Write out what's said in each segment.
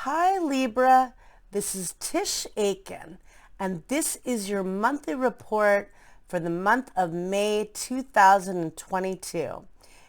Hi Libra, this is Tisch Aitken, and this is your monthly report for the month of May 2022.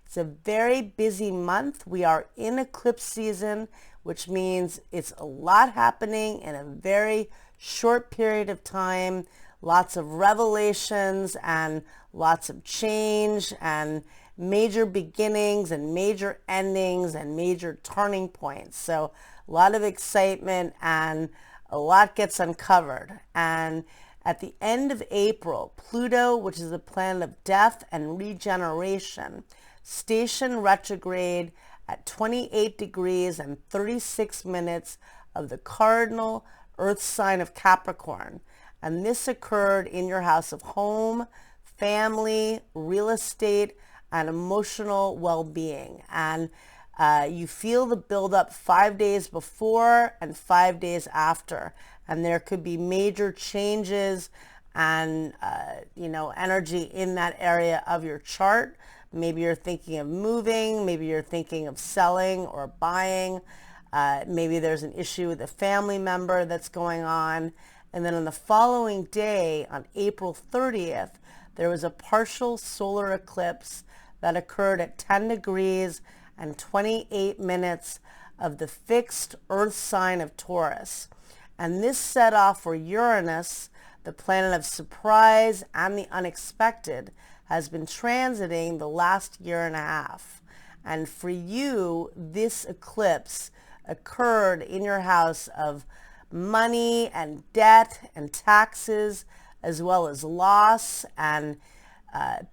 It's a very busy month. We are in eclipse season, which means it's a lot happening in a very short period of time. Lots of revelations and lots of change and major beginnings and major endings and major turning points. So a lot of excitement and a lot gets uncovered. And at the end of April, Pluto, which is the planet of death and regeneration, stationed retrograde at 28 degrees and 36 minutes of the cardinal earth sign of Capricorn. And this occurred in your house of home, family, real estate, and emotional well-being. And you feel the buildup 5 days before and 5 days after. And there could be major changes and, energy in that area of your chart. Maybe you're thinking of moving, maybe you're thinking of selling or buying. Maybe there's an issue with a family member that's going on. And then on the following day, on April 30th, there was a partial solar eclipse that occurred at 10 degrees and 28 minutes of the fixed earth sign of Taurus. And this set off for Uranus, the planet of surprise and the unexpected, has been transiting the last year and a half. And for you, this eclipse occurred in your house of money and debt and taxes, as well as loss and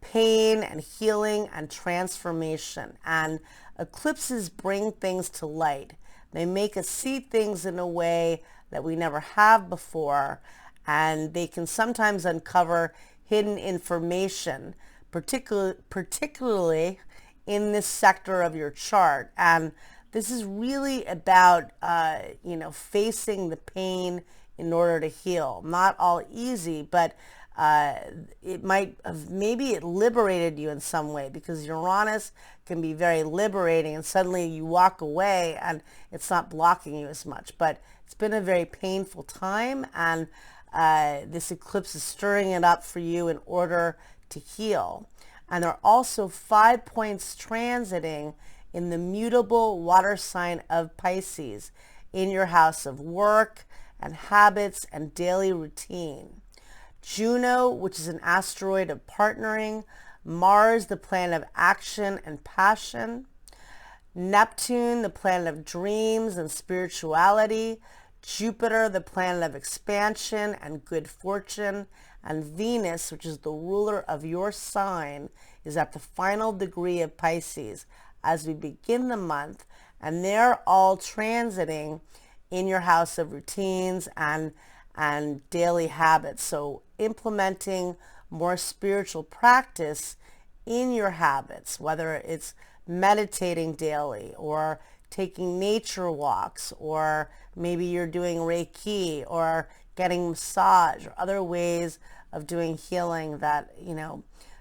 pain and healing and transformation. And eclipses bring things to light. They make us see things in a way that we never have before, and they can sometimes uncover hidden information, particularly in this sector of your chart. And this is really about, facing the pain in order to heal. Not all easy, but it might have, maybe it liberated you in some way, because Uranus can be very liberating and suddenly you walk away and it's not blocking you as much. But it's been a very painful time, and this eclipse is stirring it up for you in order to heal. And there are also 5 points transiting in the mutable water sign of Pisces in your house of work and habits and daily routine. Juno, which is an asteroid of partnering, Mars, the planet of action and passion, Neptune, the planet of dreams and spirituality, Jupiter, the planet of expansion and good fortune, and Venus, which is the ruler of your sign, is at the final degree of Pisces as we begin the month, and they're all transiting in your house of routines and daily habits. So implementing more spiritual practice in your habits, whether it's meditating daily or taking nature walks, or maybe you're doing Reiki or getting massage or other ways of doing healing that,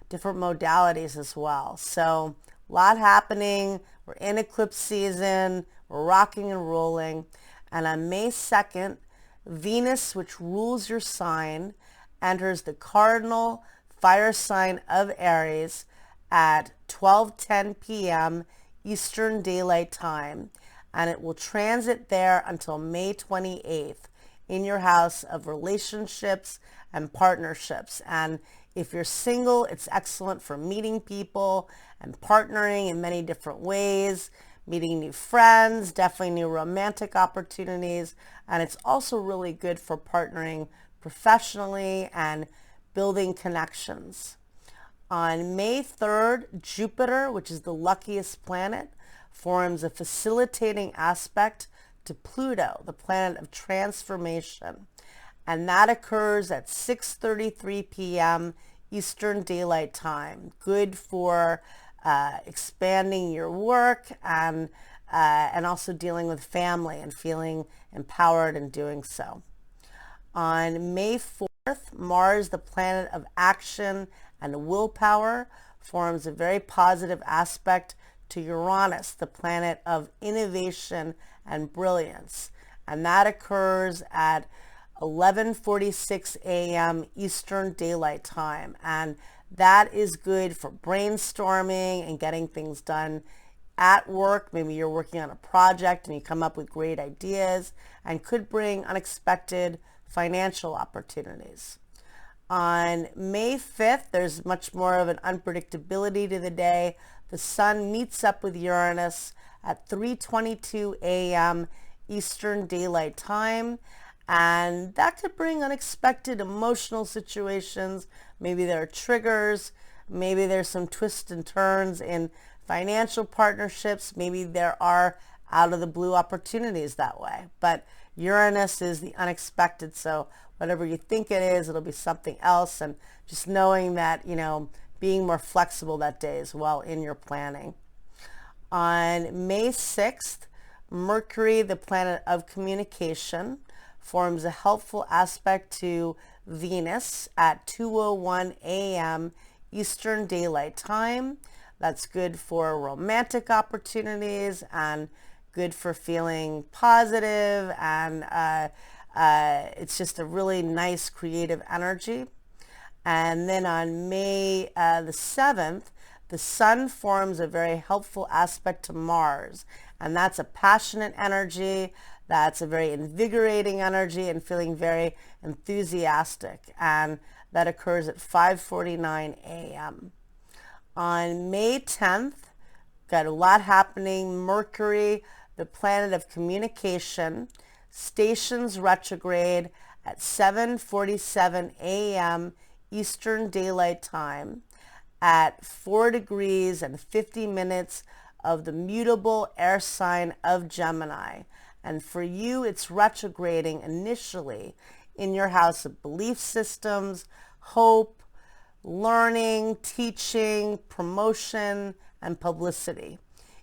different modalities as well. So a lot happening. We're in eclipse season. We're rocking and rolling. And on May 2nd, Venus, which rules your sign, enters the Cardinal Fire sign of Aries at 12:10 p.m. Eastern Daylight Time, and it will transit there until May 28th in your house of relationships and partnerships. And if you're single, it's excellent for meeting people and partnering in many different ways, meeting new friends, definitely new romantic opportunities. And it's also really good for partnering professionally and building connections. On May 3rd, Jupiter, which is the luckiest planet, forms a facilitating aspect to Pluto, the planet of transformation. And that occurs at 6:33 p.m. Eastern Daylight Time. Good for expanding your work and also dealing with family and feeling empowered in doing so. On May 4th, Mars, the planet of action and willpower, forms a very positive aspect to Uranus, the planet of innovation and brilliance. and that occurs at 11:46 a.m. Eastern Daylight Time. And that is good for brainstorming and getting things done at work. Maybe you're working on a project and you come up with great ideas and could bring unexpected financial opportunities. On May 5th, there's much more of an unpredictability to the day. The sun meets up with Uranus at 3:22 a.m. Eastern Daylight Time, and that could bring unexpected emotional situations. Maybe there are triggers, maybe there's some twists and turns in financial partnerships, maybe there are out of the blue opportunities that way. But Uranus is the unexpected, so whatever you think it is, it'll be something else. And just knowing that, being more flexible that day as well in your planning. On May 6th, Mercury, the planet of communication, forms a helpful aspect to Venus at 2:01 a.m. Eastern Daylight Time. That's good for romantic opportunities and good for feeling positive, and it's just a really nice creative energy. And then on May the 7th, the sun forms a very helpful aspect to Mars, and that's a passionate energy, that's a very invigorating energy and feeling very enthusiastic, and that occurs at 5:49 a.m. On May 10th, got a lot happening. Mercury, the planet of communication, stations retrograde at 7:47 a.m. Eastern Daylight Time at 4 degrees and 50 minutes of the mutable air sign of Gemini. And for you, it's retrograding initially in your house of belief systems, hope, learning, teaching, promotion, and publicity.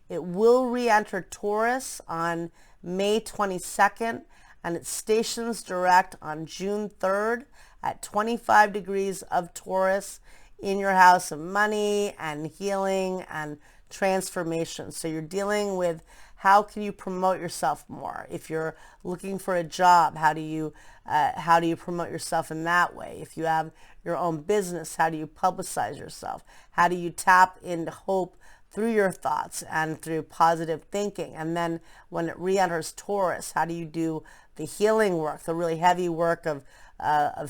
It will re-enter Taurus on May 22nd, and it stations direct on June 3rd at 25 degrees of Taurus in your house of money and healing and transformation. So you're dealing with how can you promote yourself more? If you're looking for a job, how do you promote yourself in that way? If you have your own business, how do you publicize yourself? How do you tap into hope through your thoughts and through positive thinking? And then when it re-enters Taurus, how do you do the healing work, the really heavy work of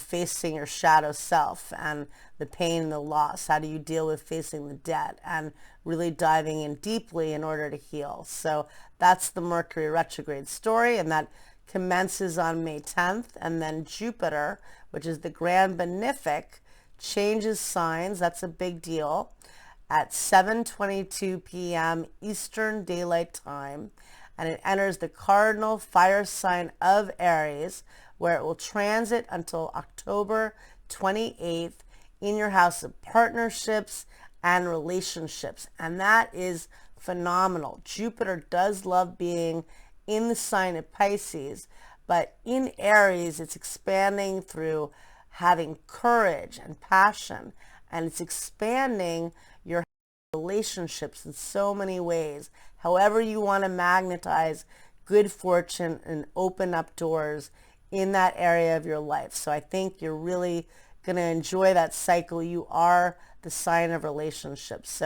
facing your shadow self and the pain and the loss? How do you deal with facing the debt and really diving in deeply in order to heal? So that's the Mercury retrograde story, and that commences on May 10th. And then Jupiter, which is the Grand Benefic, changes signs. That's a big deal. At 7:22 p.m. Eastern Daylight Time, and it enters the Cardinal Fire sign of Aries, where it will transit until October 28th in your house of partnerships and relationships. And that is phenomenal. Jupiter does love being in the sign of Pisces, but in Aries, it's expanding through having courage and passion, and it's expanding your relationships in so many ways. However you want to magnetize good fortune and open up doors in that area of your life. So I think you're really going to enjoy that cycle. You are the sign of relationships.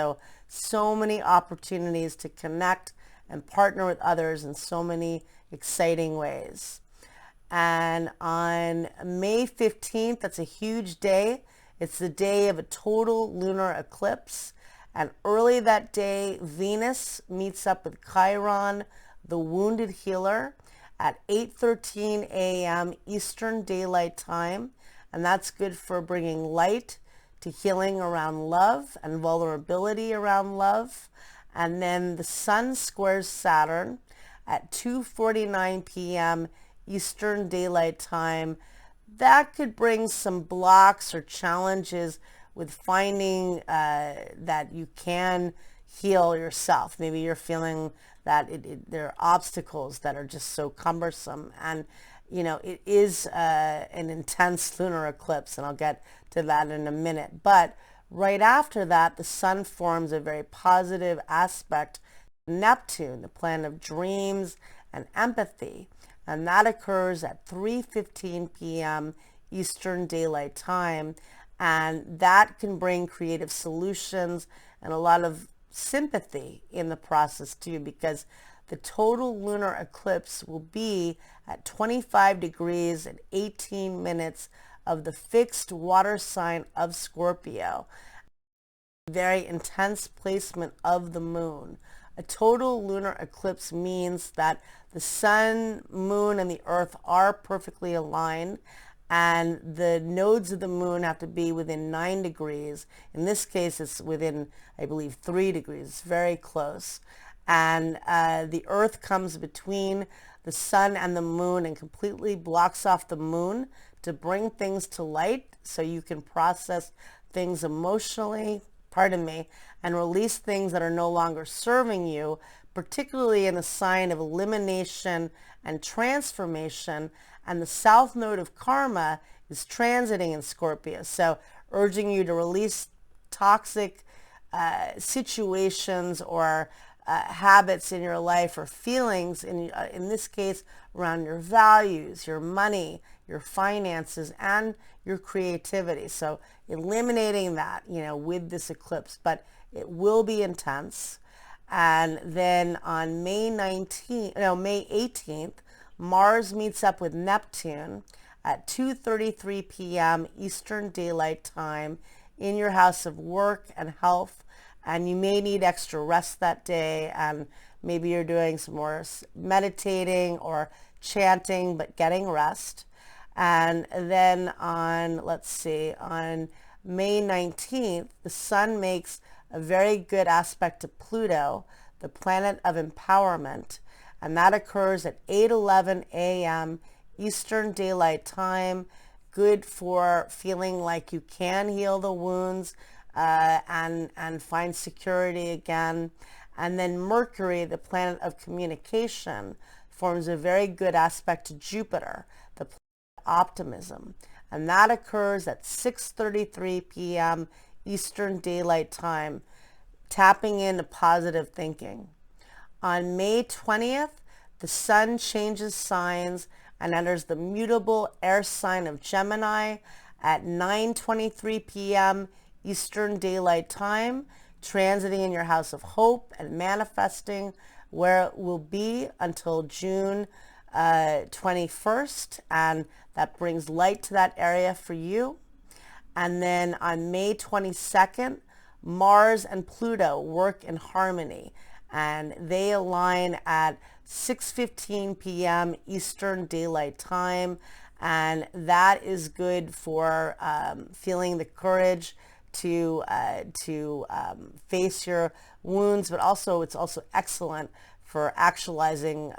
So many opportunities to connect and partner with others in so many exciting ways. And on May 15th, that's a huge day. It's the day of a total lunar eclipse. And early that day, Venus meets up with Chiron, the wounded healer, at 8:13 a.m. Eastern Daylight Time. And that's good for bringing light to healing around love and vulnerability around love. And then the sun squares Saturn at 2:49 p.m. Eastern Daylight Time. That could bring some blocks or challenges with finding that you can heal yourself. Maybe you're feeling that there are obstacles that are just so cumbersome. And, it is an intense lunar eclipse, and I'll get to that in a minute. But right after that, the sun forms a very positive aspect to Neptune, the planet of dreams and empathy. And that occurs at 3:15 p.m. Eastern Daylight Time. And that can bring creative solutions and a lot of sympathy in the process too, because the total lunar eclipse will be at 25 degrees and 18 minutes of the fixed water sign of Scorpio. Very intense placement of the moon. A total lunar eclipse means that the sun, moon, and the earth are perfectly aligned, and the nodes of the moon have to be within 9 degrees. In this case, it's within, I believe, 3 degrees. It's very close. And the earth comes between the sun and the moon and completely blocks off the moon to bring things to light so you can process things emotionally, and release things that are no longer serving you, particularly in the sign of elimination and transformation. And the south node of karma is transiting in Scorpio, so urging you to release toxic situations or habits in your life, or feelings in this case around your values, your money, your finances, and your creativity. So eliminating that, with this eclipse, but it will be intense. And then on May 18th, Mars meets up with Neptune at 2:33 p.m. Eastern Daylight Time in your house of work and health. And you may need extra rest that day, and maybe you're doing some more meditating or chanting, but getting rest. And then on May 19th, the sun makes a very good aspect to Pluto, the planet of empowerment, and that occurs at 8:11 a.m. Eastern Daylight Time. Good for feeling like you can heal the wounds and find security again. And then Mercury, the planet of communication, forms a very good aspect to Jupiter, the planet of optimism, and that occurs at 6:33 p.m. Eastern Daylight Time, tapping into positive thinking. On May 20th, the sun changes signs and enters the mutable air sign of Gemini at 9:23 p.m. Eastern Daylight Time, transiting in your house of hope and manifesting, where it will be until June 21st, and that brings light to that area for you. And then on May 22nd, Mars and Pluto work in harmony, and they align at 6:15 p.m. Eastern Daylight Time, and that is good for feeling the courage to face your wounds, but it's also excellent for actualizing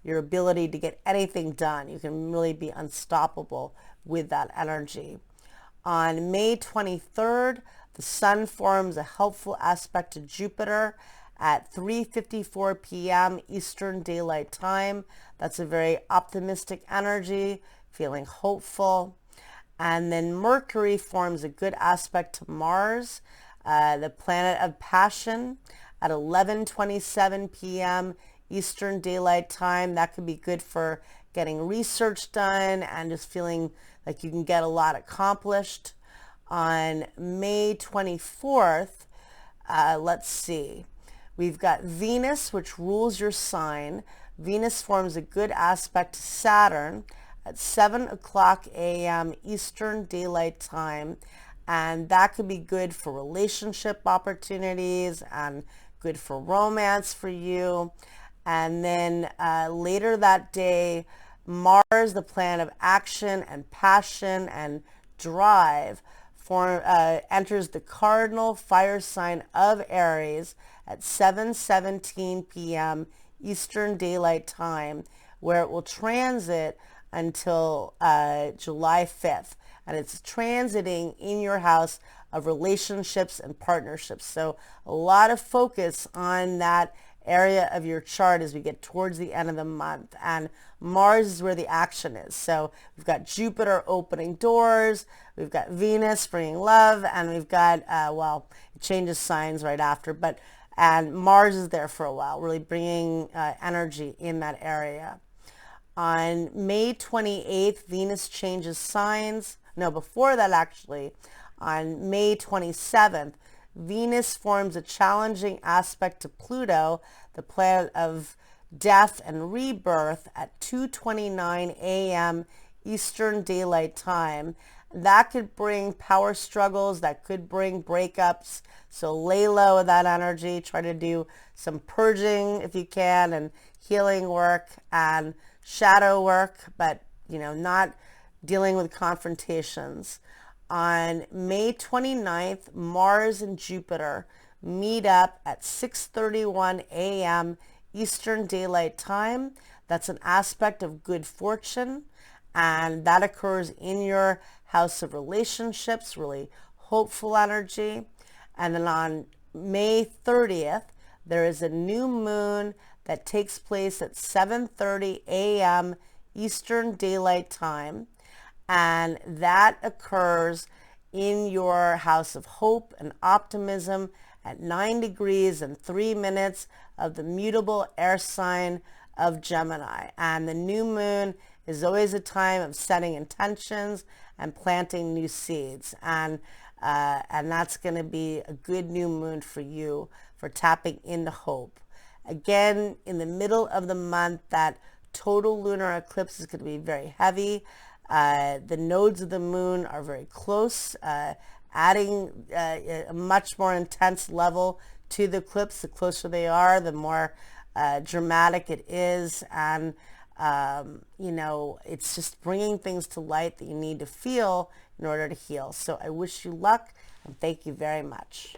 your ability to get anything done. You can really be unstoppable with that energy. On May 23rd, the sun forms a helpful aspect to Jupiter at 3:54 p.m. Eastern Daylight Time. That's a very optimistic energy, feeling hopeful. And then Mercury forms a good aspect to Mars, the planet of passion, at 11:27 p.m. Eastern Daylight Time. That could be good for getting research done and just feeling like you can get a lot accomplished. On May 24th, we've got Venus, which rules your sign. Venus forms a good aspect to Saturn at 7 o'clock a.m. Eastern Daylight Time, and that could be good for relationship opportunities and good for romance for you. And then later that day, Mars, the planet of action and passion and drive, enters the Cardinal Fire sign of Aries at 7:17 p.m. Eastern Daylight Time, where it will transit until July 5th. And it's transiting in your house of relationships and partnerships. So a lot of focus on that area of your chart as we get towards the end of the month. And Mars is where the action is. So we've got Jupiter opening doors, we've got Venus bringing love, and we've got, it changes signs right after, but And Mars is there for a while, really bringing energy in that area. On May 28th, Venus changes signs. No, before that actually, on May 27th, Venus forms a challenging aspect to Pluto, the planet of death and rebirth, at 2:29 a.m. Eastern Daylight Time. That could bring power struggles, that could bring breakups. So lay low with that energy. Try to do some purging if you can, and healing work and shadow work, but not dealing with confrontations. On May 29th, Mars and Jupiter meet up at 6:31 a.m. Eastern Daylight Time. That's an aspect of good fortune, and that occurs in your house of relationships, really hopeful energy. And then on May 30th, there is a new moon that takes place at 7:30 a.m. Eastern Daylight Time, and that occurs in your house of hope and optimism at 9 degrees and 3 minutes of the mutable air sign of Gemini. And the new moon is always a time of setting intentions and planting new seeds. And that's going to be a good new moon for you for tapping into hope. Again, in the middle of the month, that total lunar eclipse is going to be very heavy. The nodes of the moon are very close, adding a much more intense level to the eclipse. The closer they are, the more dramatic it is. And, it's just bringing things to light that you need to feel in order to heal. So I wish you luck, and thank you very much.